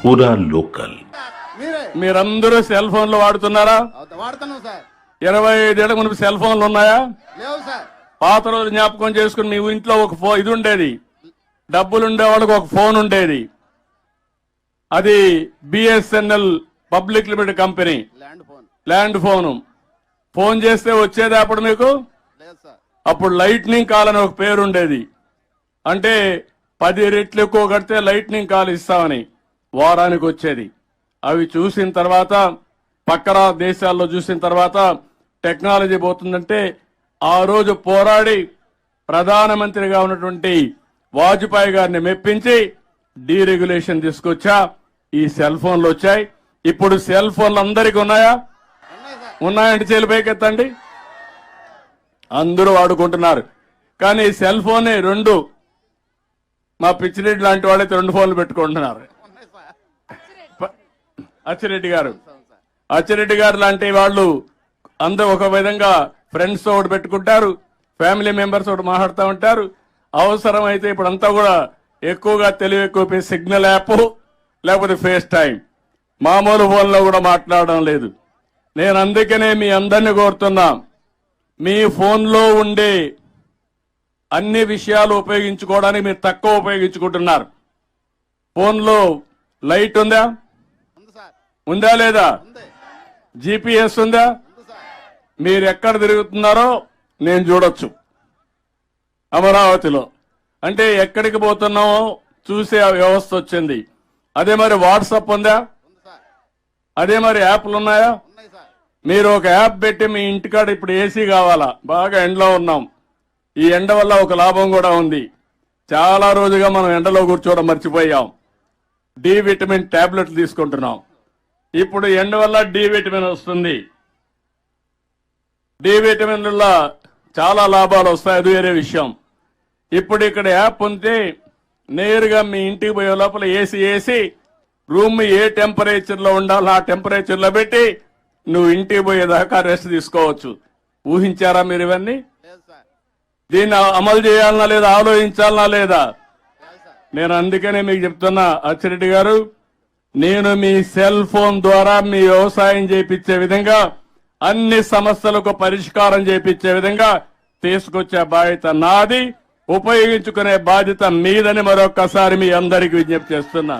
పూరా లోకల్. మీరందరూ సెల్ ఫోన్లు వాడుతున్నారా? వాడుతున్నాం సార్. 25 ఏళ్ల మునుపు సెల్ ఫోన్లు ఉన్నాయా? లేవు సార్. పాత రోజు జ్ఞాపకం చేసుకుని మీ ఇంట్లో ఒక ఇది ఉండేది, డబ్బులు ఉండే వాళ్ళకి ఒక ఫోన్ ఉండేది. అది BSNL public limited company land phone. Phone చేస్తే వచ్చేది అప్పుడు మీకు. లేదు సార్. అప్పుడు లైట్నింగ్ కాల్ అని ఒక పేరు ఉండేది. అంటే 10 రెట్లు ఎక్కువ కడితే లైట్నింగ్ కాల్ ఇస్తామని వారానికి వచ్చేది. అవి చూసిన తర్వాత పక్కన దేశాల్లో చూసిన తర్వాత టెక్నాలజీ పోతుందంటే ఆ రోజు పోరాడి ప్రధానమంత్రిగా ఉన్నటువంటి వాజ్పేయి గారిని మెప్పించి డీరెగ్యులేషన్ తీసుకొచ్చా. ఈ సెల్ ఫోన్లు వచ్చాయి. ఇప్పుడు సెల్ ఫోన్లు అందరికీ ఉన్నాయా? ఉన్నాయంటే చేలు పైకెత్తండి. అందరూ వాడుకుంటున్నారు. కానీ ఈ సెల్ ఫోనే 2 మా పిచ్చిరెడ్డి లాంటి వాళ్ళైతే 2 ఫోన్లు పెట్టుకుంటున్నారు. అచ్చిరెడ్డి గారు లాంటి వాళ్ళు అందరూ ఒక విధంగా ఫ్రెండ్స్ తో ఒకటి పెట్టుకుంటారు, ఫ్యామిలీ మెంబర్స్ ఒకటి మాట్లాడుతూ ఉంటారు. అవసరం అయితే ఇప్పుడు అంతా కూడా ఎక్కువగా తెలివి ఎక్కువ సిగ్నల్ యాప్ లేకపోతే ఫేస్ టైం, మామూలు ఫోన్లో కూడా మాట్లాడడం లేదు. నేను అందుకనే మీ అందరినీ కోరుతున్నా, మీ ఫోన్లో ఉండే అన్ని విషయాలు ఉపయోగించుకోవడానికి మీరు తక్కువ ఉపయోగించుకుంటున్నారు. ఫోన్లో లైట్ ఉందా? ఉందా లేదా? జిపిఎస్ ఉందా? మీరు ఎక్కడ తిరుగుతున్నారో నేను చూడొచ్చు అమరావతిలో. అంటే ఎక్కడికి పోతున్నామో చూసే వ్యవస్థ వచ్చింది. అదే మరి వాట్సాప్ ఉందా? అదే మరి యాప్లు ఉన్నాయా? మీరు ఒక యాప్ పెట్టి మీ ఇంటికాడ ఇప్పుడు ఏసీ కావాలా, బాగా ఎండలో ఉన్నాం. ఈ ఎండ వల్ల ఒక లాభం కూడా ఉంది. చాలా రోజుగా మనం ఎండలో కూర్చోవడం మర్చిపోయాం. డి విటమిన్ టాబ్లెట్లు తీసుకుంటున్నాం. ఇప్పుడు ఎండ వల్ల డి విటమిన్ వస్తుంది. డి విటమిన్ వల్ల చాలా లాభాలు వస్తాయి, అది వేరే విషయం. ఇప్పుడు ఇక్కడ యాప్ ఉంటే నేరుగా మీ ఇంటికి పోయే లోపల ఏసీ వేసి రూమ్ ఏ టెంపరేచర్ లో ఉండాలో ఆ టెంపరేచర్ లో పెట్టి నువ్వు ఇంటికి పోయేదాకా రెస్ట్ తీసుకోవచ్చు. ఊహించారా మీరు ఇవన్నీ? దీన్ని అమలు చేయాలనా లేదా, ఆలోచించాలనా లేదా? నేను అందుకనే మీకు చెప్తున్నా అచ్చిరెడ్డి గారు, నేను మీ సెల్ ఫోన్ ద్వారా మీ వ్యవసాయం చేయించే విధంగా అన్ని సమస్యలకు పరిష్కారం చేయించే విధంగా తీసుకొచ్చే బాధ్యత నాది, ఉపయోగించుకునే బాధ్యత మీదని మరొక్కసారి మీ అందరికీ విజ్ఞప్తి చేస్తున్నా.